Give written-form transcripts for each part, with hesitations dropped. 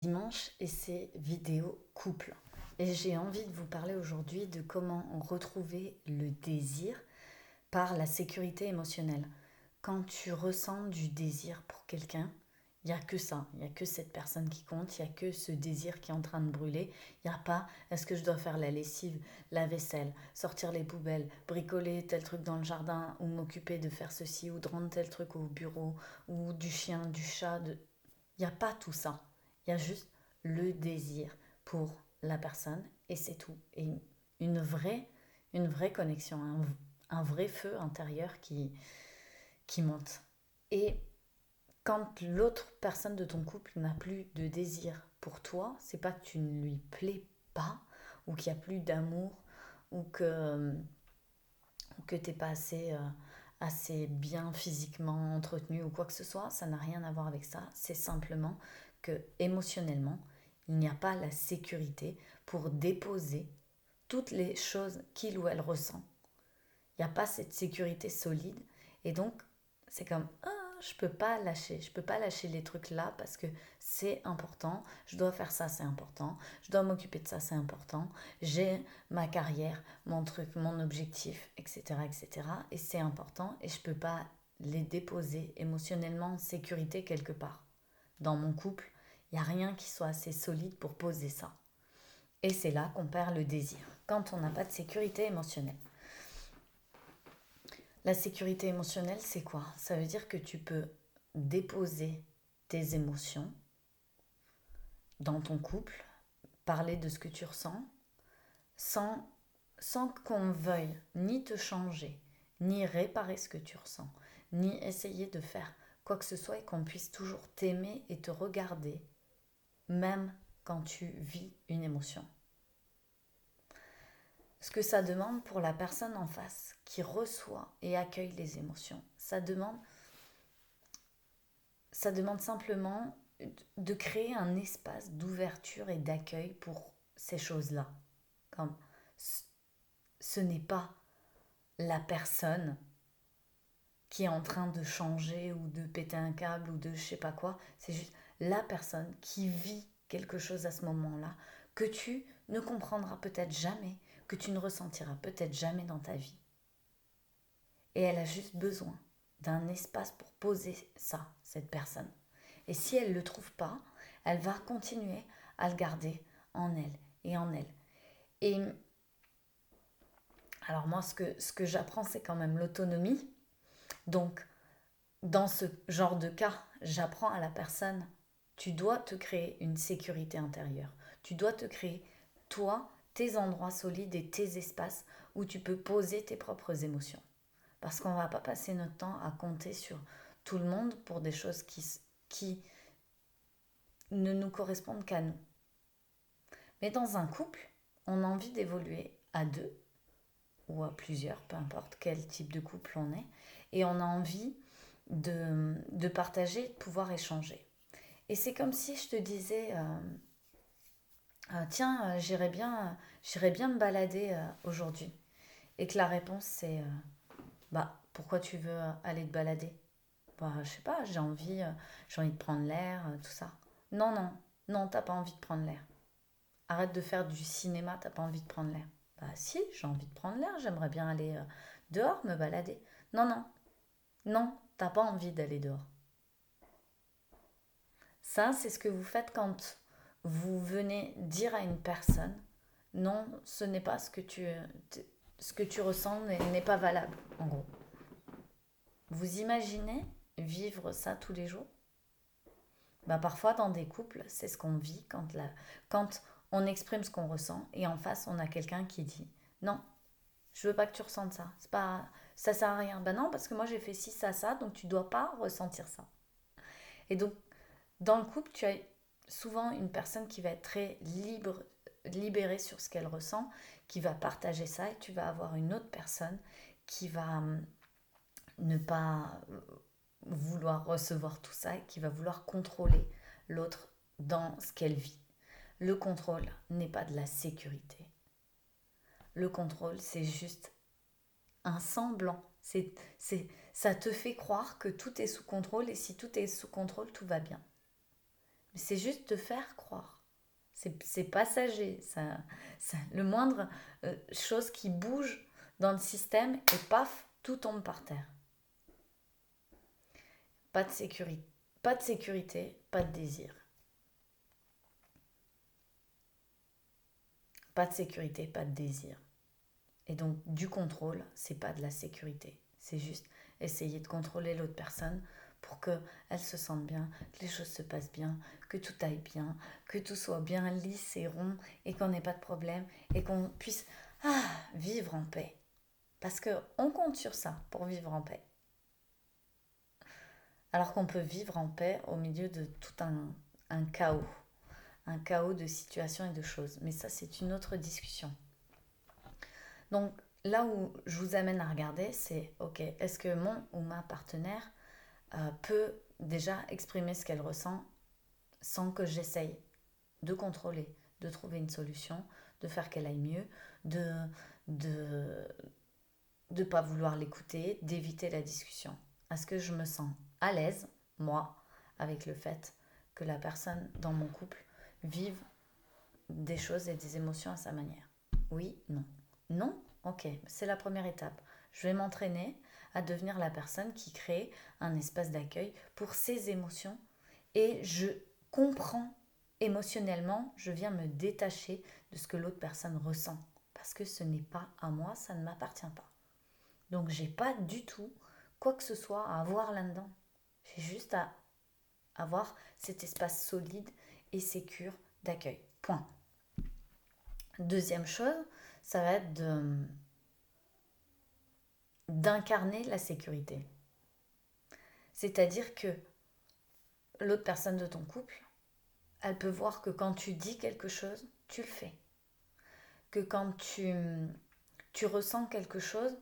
Dimanche et c'est vidéo couple. Et j'ai envie de vous parler aujourd'hui de comment retrouver le désir par la sécurité émotionnelle. Quand tu ressens du désir pour quelqu'un, il n'y a que ça, il n'y a que cette personne qui compte, il n'y a que ce désir qui est en train de brûler. Il n'y a pas est-ce que je dois faire la lessive, la vaisselle, sortir les poubelles, bricoler tel truc dans le jardin ou m'occuper de faire ceci ou de rendre tel truc au bureau ou du chien, du chat. Il n'y a pas tout ça. Il y a juste le désir pour la personne et c'est tout. Et une vraie, une vraie connexion, un vrai feu intérieur qui monte. Et quand l'autre personne de ton couple n'a plus de désir pour toi, c'est pas que tu ne lui plais pas ou qu'il n'y a plus d'amour ou que t'es pas assez bien physiquement entretenu ou quoi que ce soit, ça n'a rien à voir avec ça. C'est simplement que émotionnellement, il n'y a pas la sécurité pour déposer toutes les choses qu'il ou elle ressent. Il n'y a pas cette sécurité solide et donc c'est comme je peux pas lâcher, je peux pas lâcher les trucs là parce que c'est important, je dois faire ça, c'est important, je dois m'occuper de ça, c'est important, j'ai ma carrière, mon truc, mon objectif, etc., etc. Et c'est important et je peux pas les déposer émotionnellement en sécurité quelque part. Dans mon couple, il n'y a rien qui soit assez solide pour poser ça. Et c'est là qu'on perd le désir, quand on n'a pas de sécurité émotionnelle. La sécurité émotionnelle, c'est quoi? Ça veut dire que tu peux déposer tes émotions dans ton couple, parler de ce que tu ressens, sans, sans qu'on veuille ni te changer, ni réparer ce que tu ressens, ni essayer de faire quoi que ce soit et qu'on puisse toujours t'aimer et te regarder, même quand tu vis une émotion. Ce que ça demande pour la personne en face qui reçoit et accueille les émotions, ça demande simplement de créer un espace d'ouverture et d'accueil pour ces choses-là. Comme ce n'est pas la personne qui est en train de changer ou de péter un câble ou de je sais pas quoi, c'est juste la personne qui vit quelque chose à ce moment-là que tu ne comprendras peut-être jamais, que tu ne ressentiras peut-être jamais dans ta vie. Et elle a juste besoin d'un espace pour poser ça, cette personne. Et si elle ne le trouve pas, elle va continuer à le garder en elle et en elle. Et alors moi, ce que j'apprends, c'est quand même l'autonomie. Donc, dans ce genre de cas, j'apprends à la personne, tu dois te créer une sécurité intérieure. Tu dois te créer, toi, tes endroits solides et tes espaces où tu peux poser tes propres émotions. Parce qu'on ne va pas passer notre temps à compter sur tout le monde pour des choses qui ne nous correspondent qu'à nous. Mais dans un couple, on a envie d'évoluer à deux ou à plusieurs, peu importe quel type de couple on est, et on a envie de partager, de pouvoir échanger. Et c'est comme si je te disais, tiens, j'irais bien me balader aujourd'hui. Et que la réponse c'est, pourquoi tu veux aller te balader? Bah, je sais pas, j'ai envie de prendre l'air, tout ça. Non, non, non, t'as pas envie de prendre l'air. Arrête de faire du cinéma, t'as pas envie de prendre l'air. Bah si, j'ai envie de prendre l'air, j'aimerais bien aller dehors me balader. Non, non, non, t'as pas envie d'aller dehors. Ça, c'est ce que vous faites quand vous venez dire à une personne, non, ce n'est pas ce que tu ressens n'est pas valable, en gros. Vous imaginez vivre ça tous les jours? Bah, parfois, dans des couples, c'est ce qu'on vit quand on exprime ce qu'on ressent et en face, on a quelqu'un qui dit non, je veux pas que tu ressentes ça. C'est pas, ça sert à rien. Ben non, parce que moi j'ai fait ci, ça, donc tu dois pas ressentir ça. Et donc, dans le couple, tu as souvent une personne qui va être très libre, libérée sur ce qu'elle ressent, qui va partager ça, et tu vas avoir une autre personne qui va ne pas vouloir recevoir tout ça et qui va vouloir contrôler l'autre dans ce qu'elle vit. Le contrôle n'est pas de la sécurité. Le contrôle, c'est juste un semblant. Ça te fait croire que tout est sous contrôle et si tout est sous contrôle, tout va bien. Mais c'est juste te faire croire. C'est passager. Le moindre chose qui bouge dans le système et paf, tout tombe par terre. Pas de sécurité, pas de désir. Pas de sécurité, pas de désir. Et donc, du contrôle, c'est pas de la sécurité. C'est juste essayer de contrôler l'autre personne pour qu'elle se sente bien, que les choses se passent bien, que tout aille bien, que tout soit bien lisse et rond et qu'on n'ait pas de problème et qu'on puisse vivre en paix. Parce qu'on compte sur ça pour vivre en paix. Alors qu'on peut vivre en paix au milieu de tout un chaos. Un chaos de situations et de choses. Mais ça, c'est une autre discussion. Donc, là où je vous amène à regarder, c'est, ok, est-ce que mon ou ma partenaire peut déjà exprimer ce qu'elle ressent sans que j'essaye de contrôler, de trouver une solution, de faire qu'elle aille mieux, de pas vouloir l'écouter, d'éviter la discussion. Est-ce que je me sens à l'aise, moi, avec le fait que la personne dans mon couple vive des choses et des émotions à sa manière? Oui, non. Non? Ok, c'est la première étape. Je vais m'entraîner à devenir la personne qui crée un espace d'accueil pour ses émotions et je comprends émotionnellement, je viens me détacher de ce que l'autre personne ressent parce que ce n'est pas à moi, ça ne m'appartient pas. Donc j'ai pas du tout quoi que ce soit à avoir là-dedans. J'ai juste à avoir cet espace solide et sécure d'accueil. Point. Deuxième chose, ça va être d'incarner la sécurité. C'est-à-dire que l'autre personne de ton couple, elle peut voir que quand tu dis quelque chose, tu le fais. Que quand tu ressens quelque chose,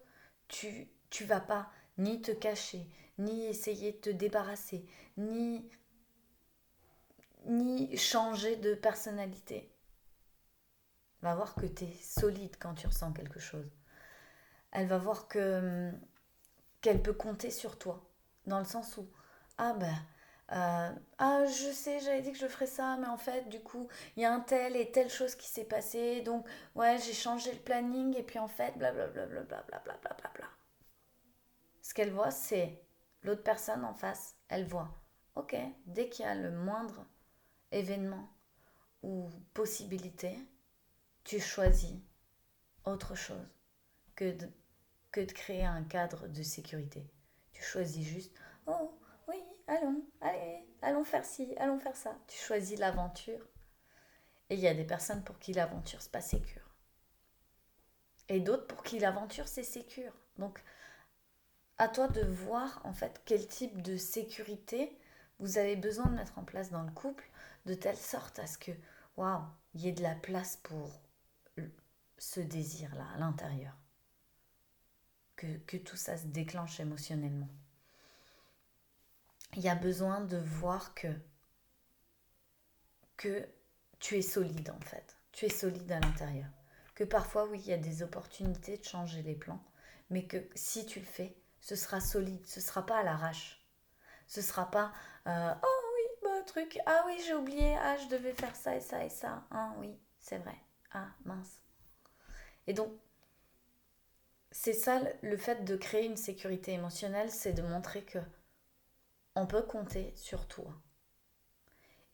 tu vas pas ni te cacher, ni essayer de te débarrasser, ni changer de personnalité. Va voir que tu es solide quand tu ressens quelque chose. Elle va voir qu'elle peut compter sur toi. Dans le sens où, je sais, j'avais dit que je ferais ça, mais en fait, du coup, il y a un tel et telle chose qui s'est passée, donc, ouais, j'ai changé le planning, et puis en fait, blablabla. Ce qu'elle voit, c'est l'autre personne en face, elle voit, ok, dès qu'il y a le moindre événement ou possibilité, tu choisis autre chose que de créer un cadre de sécurité. Tu choisis juste, oh oui, allons faire ci, allons faire ça. Tu choisis l'aventure. Et il y a des personnes pour qui l'aventure, c'est pas sécure. Et d'autres pour qui l'aventure, c'est sécure. Donc, à toi de voir en fait quel type de sécurité vous avez besoin de mettre en place dans le couple, de telle sorte à ce que, waouh, il y ait de la place pour ce désir-là à l'intérieur. Que tout ça se déclenche émotionnellement. Il y a besoin de voir que tu es solide en fait. Tu es solide à l'intérieur. Que parfois, oui, il y a des opportunités de changer les plans, mais que si tu le fais, ce sera solide, ce ne sera pas à l'arrache. Ce ne sera pas truc, ah oui, j'ai oublié, je devais faire ça et ça et ça. Ah oui, c'est vrai. Ah mince. Et donc, c'est ça le fait de créer une sécurité émotionnelle, c'est de montrer que on peut compter sur toi.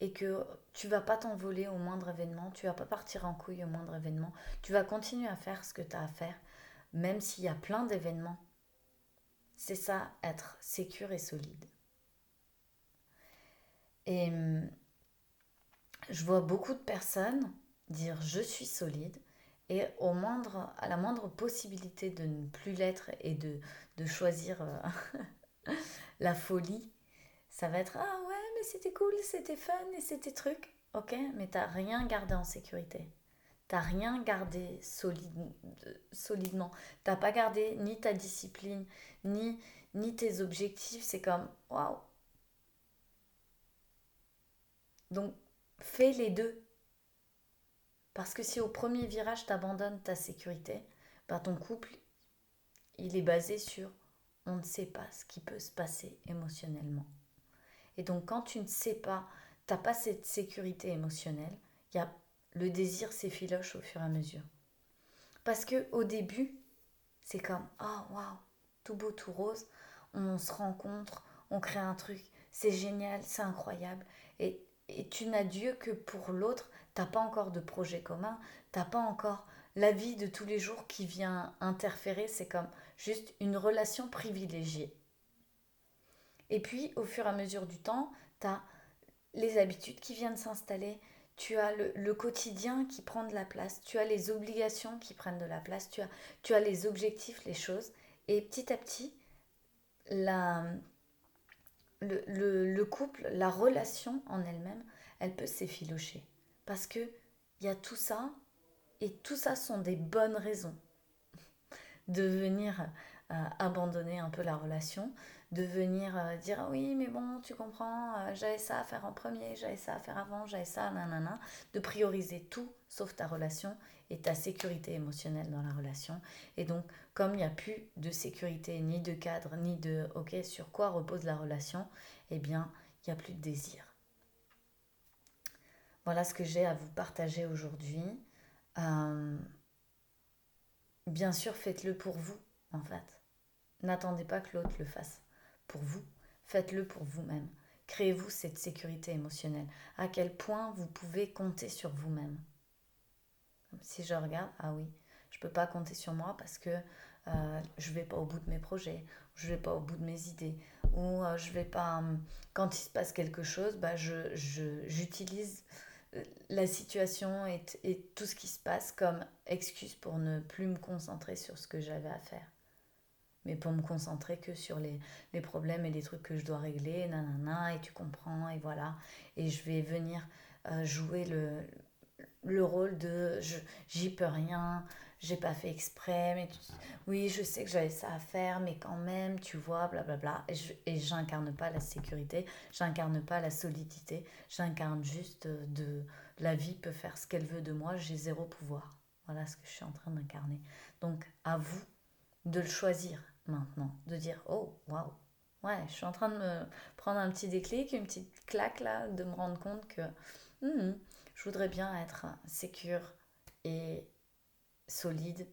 Et que tu vas pas t'envoler au moindre événement, tu vas pas partir en couille au moindre événement, tu vas continuer à faire ce que tu as à faire, même s'il y a plein d'événements. C'est ça, être sécure et solide. Et je vois beaucoup de personnes dire je suis solide et à la moindre possibilité de ne plus l'être et de choisir la folie, ça va être ah ouais mais c'était cool, c'était fun et c'était truc. Ok, mais t'as rien gardé en sécurité. T'as rien gardé solidement. T'as pas gardé ni ta discipline, ni tes objectifs. C'est comme waouh. Donc fais les deux. Parce que si au premier virage t'abandonnes ta sécurité, ton couple, il est basé sur on ne sait pas ce qui peut se passer émotionnellement. Et donc quand tu ne sais pas t'as pas cette sécurité émotionnelle, il y a le désir s'effiloche au fur et à mesure. Parce que au début, c'est comme ah waouh, tout beau, tout rose, on se rencontre, on crée un truc, c'est génial, c'est incroyable. Et tu n'as Dieu que pour l'autre, t'as pas encore de projet commun, t'as pas encore la vie de tous les jours qui vient interférer, c'est comme juste une relation privilégiée. Et puis, au fur et à mesure du temps, tu as les habitudes qui viennent s'installer, tu as le quotidien qui prend de la place, tu as les obligations qui prennent de la place, tu as les objectifs, les choses. Et petit à petit, la, le couple, la relation en elle-même, elle peut s'effilocher. Parce que il y a tout ça, et tout ça sont des bonnes raisons de venir abandonner un peu la relation, de venir dire ah oui mais bon tu comprends, j'avais ça à faire en premier, j'avais ça à faire avant, j'avais ça, nanana, de prioriser tout sauf ta relation et ta sécurité émotionnelle dans la relation. Et donc comme il n'y a plus de sécurité, ni de cadre, ni de ok sur quoi repose la relation, eh bien il n'y a plus de désir. Voilà ce que j'ai à vous partager aujourd'hui. Euh, Bien sûr, faites-le pour vous, en fait. N'attendez pas que l'autre le fasse pour vous. Faites-le pour vous-même. Créez-vous cette sécurité émotionnelle. À quel point vous pouvez compter sur vous-même. Si je regarde, ah oui, je ne peux pas compter sur moi parce que je ne vais pas au bout de mes projets, je ne vais pas au bout de mes idées, ou je vais pas... quand il se passe quelque chose, bah, j'utilise la situation et tout ce qui se passe comme excuse pour ne plus me concentrer sur ce que j'avais à faire. Mais pour me concentrer que sur les problèmes et les trucs que je dois régler, nanana, et tu comprends, et voilà. Et je vais venir jouer le rôle de j'y peux rien, j'ai pas fait exprès, mais oui, je sais que j'avais ça à faire, mais quand même, tu vois, blablabla. Et j'incarne pas la sécurité, j'incarne pas la solidité, j'incarne juste de la vie peut faire ce qu'elle veut de moi, j'ai zéro pouvoir. Voilà ce que je suis en train d'incarner. Donc, à vous de le choisir maintenant, de dire oh waouh, ouais, je suis en train de me prendre un petit déclic, une petite claque là, de me rendre compte que je voudrais bien être sécure et solide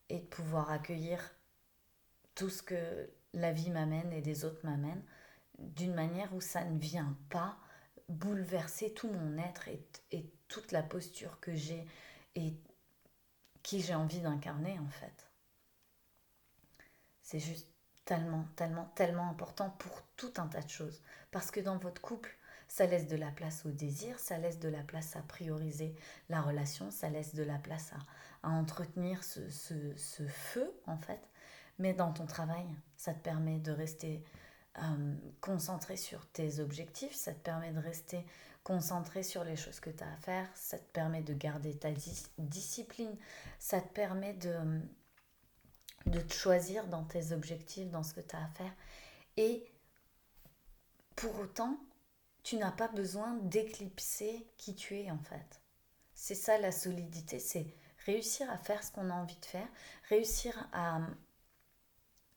et de pouvoir accueillir tout ce que la vie m'amène et les autres m'amènent d'une manière où ça ne vient pas bouleverser tout mon être et toute la posture que j'ai et qui j'ai envie d'incarner en fait. C'est juste tellement, tellement, tellement important pour tout un tas de choses. Parce que dans votre couple, ça laisse de la place au désir, ça laisse de la place à prioriser la relation, ça laisse de la place à entretenir ce feu, en fait. Mais dans ton travail, ça te permet de rester concentré sur tes objectifs, ça te permet de rester concentré sur les choses que tu as à faire, ça te permet de garder ta discipline, ça te permet de te choisir dans tes objectifs, dans ce que tu as à faire. Et pour autant, tu n'as pas besoin d'éclipser qui tu es en fait. C'est ça la solidité, c'est réussir à faire ce qu'on a envie de faire, réussir à,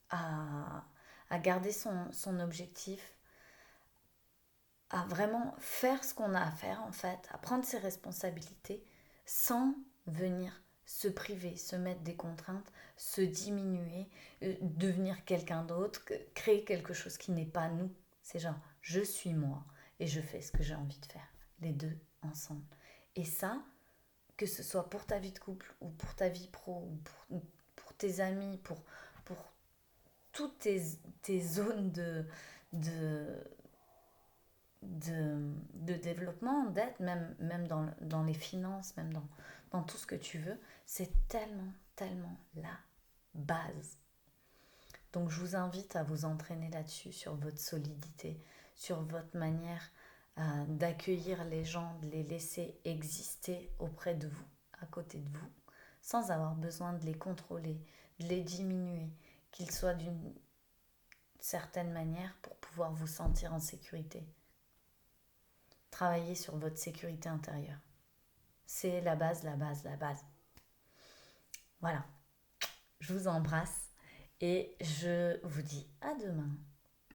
à garder son objectif, à vraiment faire ce qu'on a à faire en fait, à prendre ses responsabilités sans venir se priver, se mettre des contraintes, se diminuer, devenir quelqu'un d'autre, créer quelque chose qui n'est pas nous. C'est genre, je suis moi et je fais ce que j'ai envie de faire, les deux ensemble. Et ça, que ce soit pour ta vie de couple ou pour ta vie pro ou pour tes amis, pour toutes tes zones de, de développement, d'aide, même dans les finances, même dans tout ce que tu veux, c'est tellement, tellement la base. Donc je vous invite à vous entraîner là-dessus, sur votre solidité, sur votre manière d'accueillir les gens, de les laisser exister auprès de vous, à côté de vous, sans avoir besoin de les contrôler, de les diminuer, qu'ils soient d'une certaine manière pour pouvoir vous sentir en sécurité. Travailler sur votre sécurité intérieure. C'est la base, la base, la base. Voilà. Je vous embrasse et je vous dis à demain.